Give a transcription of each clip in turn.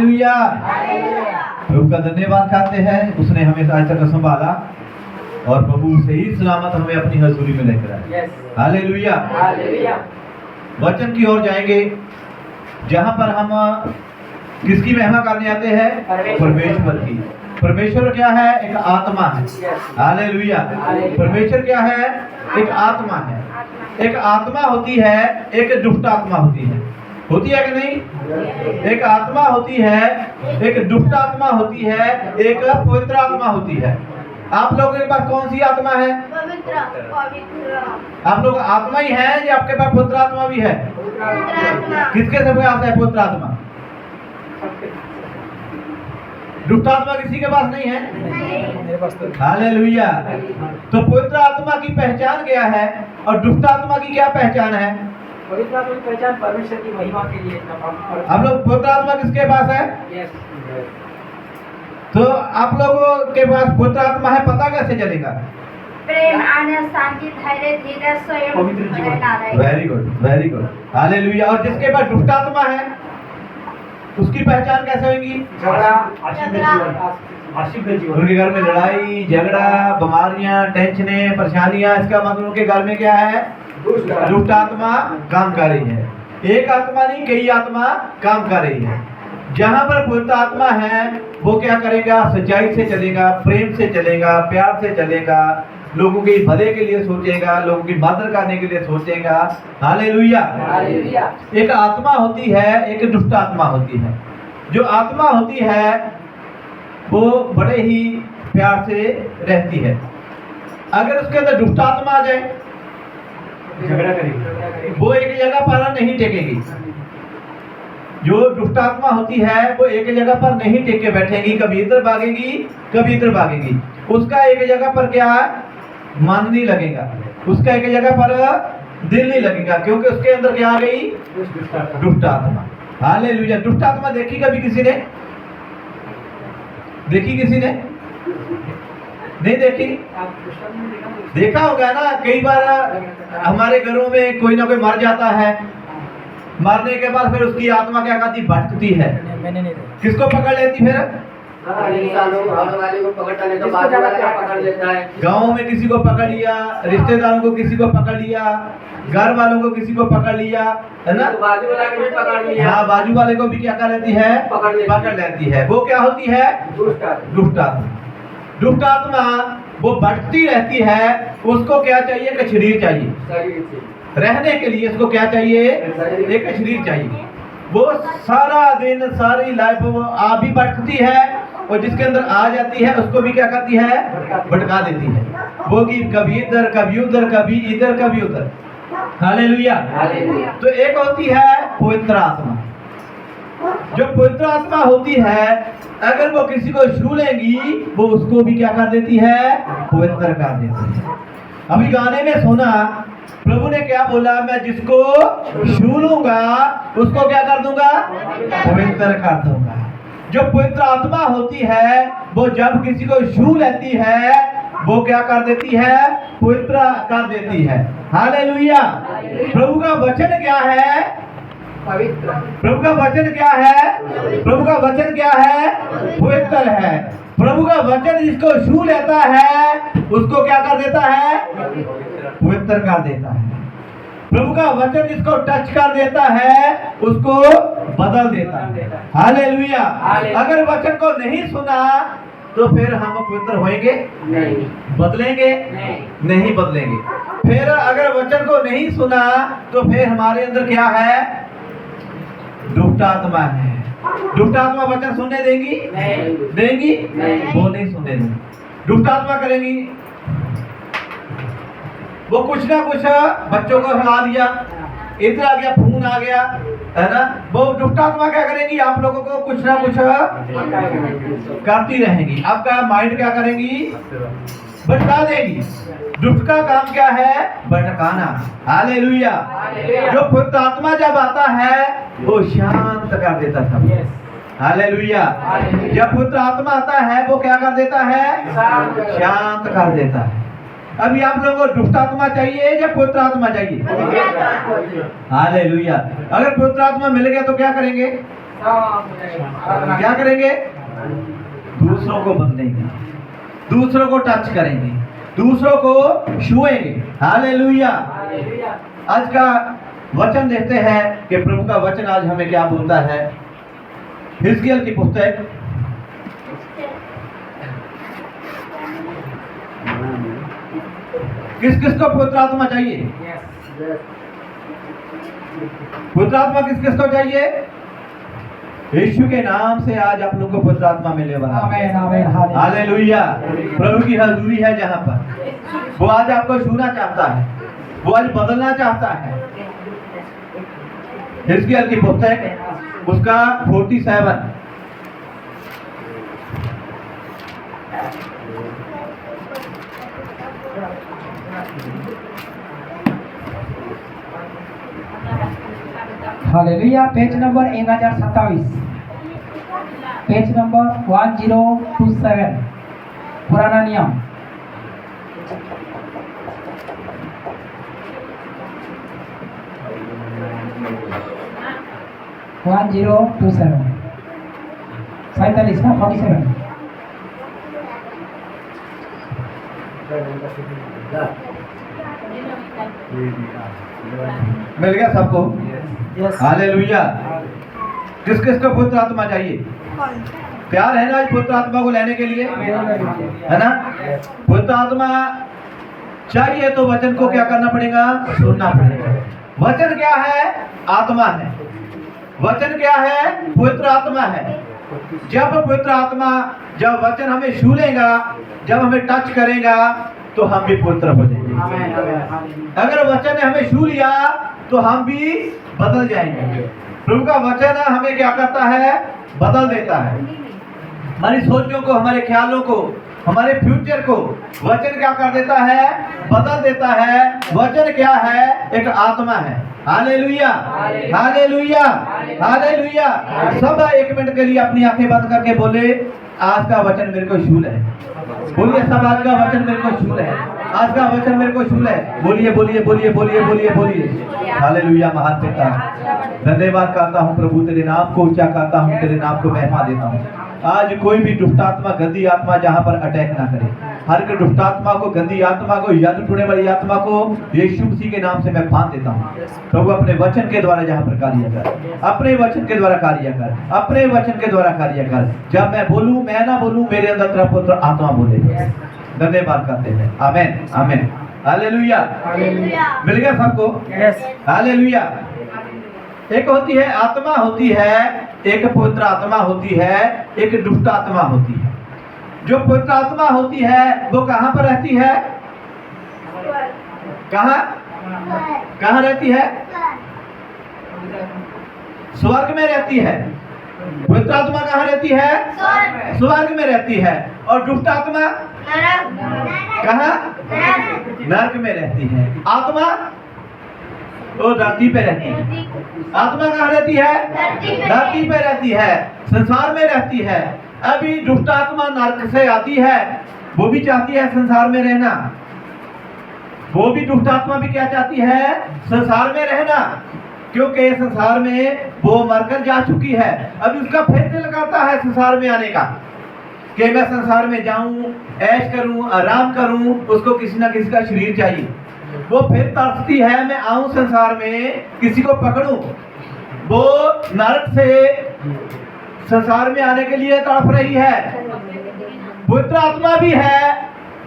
Hallelujah. प्रभु का धन्यवाद करते हैं, उसने हमें आज तक संभाला और प्रभु सही सलामत हमें अपनी हजूरी में लेकर आए। हालेलुया। वचन की ओर जाएंगे जहां पर हम किसकी महिमा करने आते हैं? परमेश्वर की। परमेश्वर क्या है? एक आत्मा है। हालेलुया। परमेश्वर क्या है? एक आत्मा है। एक आत्मा होती है, एक दुष्ट आत्मा होती है। होती है कि नहीं? एक आत्मा होती है, एक दुष्ट आत्मा होती है, एक पवित्र आत्मा होती है। आप लोगों के पास कौन सी आत्मा है? आप लोग आत्मा ही है या आपके पास पवित्र आत्मा भी है? किसके से आता है पवित्र आत्मा? दुष्ट आत्मा किसी के पास नहीं है। हालेलुया। तो पवित्र आत्मा की पहचान क्या है और दुष्ट आत्मा की क्या पहचान है? पवित्र आत्मा की पहचान परमेश्वर की महिमा के लिए। हम लोग पवित्र आत्मा किसके पास है? तो आप लोगों के पास पवित्र आत्मा है, पता कैसे चलेगा? प्रेम, आनंद, शांति, धैर्य, धीरज, स्वयं। Very good, very good. Hallelujah. और जिसके पास दुष्ट आत्मा है उसकी पहचान कैसे होगी? उनके घर में लड़ाई झगड़ा, बीमारियां, टेंशनें, परेशानियां। इसका मतलब उनके घर में क्या है? दुष्ट आत्मा काम कर रही है। एक आत्मा नहीं, कई आत्मा काम कर रही है। जहां पर पवित्र आत्मा है वो क्या करेगा? सच्चाई से चलेगा, प्रेम से चलेगा, प्यार से चलेगा, लोगों के भले के लिए सोचेगा, लोगों की मदद करने के लिए सोचेगा। हालेलुया। एक आत्मा होती है, एक दुष्ट आत्मा होती है। जो आत्मा होती है वो बड़े ही प्यार से रहती है। अगर उसके अंदर दुष्ट आत्मा आ जाए झगड़ा करेगी, वो एक जगह पर नहीं टेकेगी। जो दुष्ट आत्मा होती है वो एक जगह पर नहीं टेक के बैठेगी, कभी इधर भागेगी, कभी इधर भागेगी। उसका एक जगह पर क्या मन नहीं लगेगा, उसका एक जगह पर दिल नहीं लगेगा, क्योंकि उसके अंदर क्या आ गई? दुष्ट आत्मा। हालेलुया। दुष्ट आत्मा देखी कभी किसी ने? देखी किसी ने? नहीं देखी? देखा होगा ना। कई बार हमारे घरों में कोई ना कोई मर जाता है, मरने के बाद फिर उसकी आत्मा क्या करती? भटकती है। मैंने नहीं देखा। किसको पकड़ लेती? फिर गाँव में किसी को पकड़ लिया, रिश्तेदारों को किसी को पकड़ लिया, घर वालों को किसी को पकड़ लिया, है ना? बाजू वाला को भी पकड़ लिया। हाँ, बाजू वाले को भी क्या कर लेती है? पकड़ लेती है। वो क्या होती है? दुष्ट आत्मा। दुष्ट आत्मा वो भटकती रहती है। उसको क्या चाहिए? एक शरीर चाहिए रहने के लिए। उसको क्या चाहिए? एक शरीर चाहिए। वो सारा दिन, सारी लाइफ वो आ भी भटकती है और जिसके अंदर आ जाती है उसको भी क्या करती है? भटका देती है। वो कभी इधर, कभी उधर, कभी इधर, कभी उधर। हालेलुया। तो एक होती है पवित्र आत्मा। जो पवित्र आत्मा होती है, अगर वो किसी को छू लेगी वो उसको भी क्या कर देती है? पवित्र कर देती है। अभी गाने में सुना प्रभु ने क्या बोला? मैं जिसको छू लूंगा उसको क्या कर दूंगा? पवित्र कर दूंगा। जो पवित्र आत्मा होती है वो जब किसी को छू लेती है वो क्या कर देती है? पवित्र कर देती है। हालेलुया। प्रभु का वचन क्या है? पवित्र। प्रभु का वचन क्या है? प्रभु का वचन क्या है? पवित्र है। प्रभु का वचन जिसको छू लेता है उसको क्या कर देता है? पवित्र कर देता है। प्रभु का वचन जिसको टच कर देता है उसको बदल देता है। हालेलुया। अगर वचन को नहीं सुना तो फिर हम पवित्र होएंगे? नहीं। बदलेंगे? नहीं बदलेंगे। फिर अगर वचन को नहीं सुना तो फिर हमारे अंदर क्या है? दुष्ट आत्मा है। दुष्ट आत्मा वचन सुनने देंगी? नहीं। देंगी? नहीं। वो नहीं सुनने देंगी। दुष्ट आत्मा करेंगी वो कुछ ना कुछ बच्चों को हिला दिया, इधर आ गया, खून आ गया, है ना? वो दुष्ट आत्मा क्या करेंगी? आप लोगों को कुछ ना कुछ करती रहेंगी। आपका माइंड क्या करेंगी? भटका देगी। दुष्ट का काम क्या है? भटकाना। हालेलुया। जो पवित्र आत्मा जब आता है वो शांत कर देता था। हालेलुया। जब पवित्र आत्मा आता है वो क्या कर देता है? शांत कर देता है। अभी आप लोगों को दुष्ट आत्मा चाहिए या पवित्र आत्मा चाहिए? हालेलुया। अगर पवित्र आत्मा मिल गया तो क्या करेंगे? क्या करेंगे? दूसरों को बदलेंगे, दूसरों को टच करेंगे, दूसरों को छुएंगे। हालेलुया। आज का वचन देखते हैं कि प्रभु का वचन आज हमें क्या बोलता है। हिजकिय्याह की पुस्तक किस किस को पवित्र आत्मा चाहिए? पवित्र आत्मा किस किस को चाहिए? यीशु के नाम से आज आप लोगों को पवित्र आत्मा मिलने वाला है। आमेन, आमेन, हालेलुया। प्रभु की हजूरी है जहाँ पर, वो आज आपको छूना चाहता है, वो आज बदलना चाहता है। हिजकिय्याह की पुस्तक उसका 47 hallelujah. Page number 1027, page number 1027, पुराना नियम। वन 1027 47 ना 47। मिल गया सबको? हालेलुया। किस किस को पवित्र आत्मा चाहिए? प्यार है ना आज पवित्र आत्मा को लेने के लिए, है ना? पवित्र आत्मा चाहिए तो वचन को क्या करना पड़ेगा? सुनना पड़ेगा। वचन क्या है? आत्मा है। वचन क्या है? पवित्र आत्मा है। जब पवित्र आत्मा, जब वचन हमें छू लेगा, जब हमें टच करेगा, तो हम भी पवित्र हो जाएंगे। अगर वचन ने हमें छू लिया तो हम भी बदल जाएंगे। प्रभु का वचन हमें क्या करता है? बदल देता है। हमारी सोचों को, हमारे ख्यालों को, हमारे फ्यूचर को वचन क्या कर देता है? बदल देता है। वचन क्या है? एक आत्मा है। Hallelujah, hallelujah, hallelujah. सब 1 मिनट के लिए अपनी आंखें बंद करके बोले, आज का वचन मेरे को छू ले। बोलिए सब, आज का वचन मेरे को छू ले, आज का वचन मेरे को छू ले। बोलिए बोलिए बोलिए बोलिए बोलिए बोलिए। हालेलुया। महान पिता, धन्यवाद करता हूँ प्रभु, तेरे नाम को ऊंचा करता हूँ, तेरे नाम को महिमा देता हूँ। आज कोई भी दुष्ट आत्मा, गंदी आत्मा जहाँ पर अटैक ना करे, हर एक दुष्ट आत्मा को, गंदी आत्मा को, याद टूटने वाली आत्मा को यीशु मसीह के नाम से मैं बांध देता हूँ। प्रभु अपने वचन के द्वारा जहाँ पर कार्य कर, अपने वचन के द्वारा कार्य कर, अपने वचन के द्वारा कार्य कर। जब मैं बोलूँ, मैं ना बोलूँ, मेरे अंदर तेरा पुत्र आत्मा बोले। धन्यवाद करते हैं। आमेन, आमेन। हालेलुया। मिल गया सबको? हालेलुया। एक होती है आत्मा, होती है एक पवित्र आत्मा, होती है एक दुष्ट आत्मा होती है। जो पवित्र आत्मा होती है वो कहाँ पर रहती है? कहाँ कहाँ रहती है? स्वर्ग में रहती है। पवित्र आत्मा कहाँ रहती है? स्वर्ग में रहती है। और दुष्ट आत्मा कहाँ? नरक में रहती है। आत्मा वो धरती पे रहती है। आत्मा कहाँ रहती है? धरती पे रहती है, संसार में रहती है। अभी दुष्ट आत्मा नरक से आती है, वो भी चाहती है संसार में रहना। वो भी दुष्ट आत्मा भी क्या चाहती है? संसार में रहना, क्योंकि संसार में वो मरकर जा चुकी है। अभी उसका फिर दिल करता है संसार में आने का, कि मैं संसार में जाऊं, ऐश करूं, आराम करूं। उसको किसी ना किसी का शरीर चाहिए। वो फिर तरसती है, मैं आऊं संसार में, किसी को पकड़ूं। वो नरक से संसार में आने के लिए तड़प रही है। पवित्र आत्मा भी है,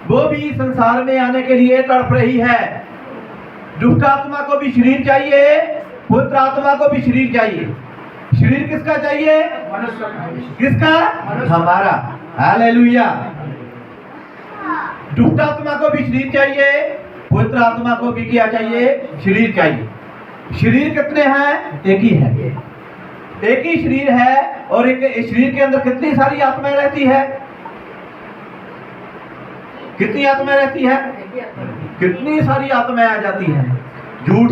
वो भी संसार में आने के लिए तड़प रही है। दुष्ट आत्मा को भी शरीर चाहिए, पवित्र आत्मा को भी शरीर चाहिए। शरीर किसका चाहिए? किसका? हमारा। हालेलुया। दुष्ट आत्मा को भी शरीर चाहिए, पवित्र आत्मा को भी क्या चाहिए? शरीर चाहिए। शरीर कितने हैं? एक ही है, एक ही शरीर है। और एक शरीर के अंदर कितनी सारी आत्माएं रहती है? कितनी आत्माएं रहती है? कितनी सारी आत्माएं आ जाती हैं। झूठ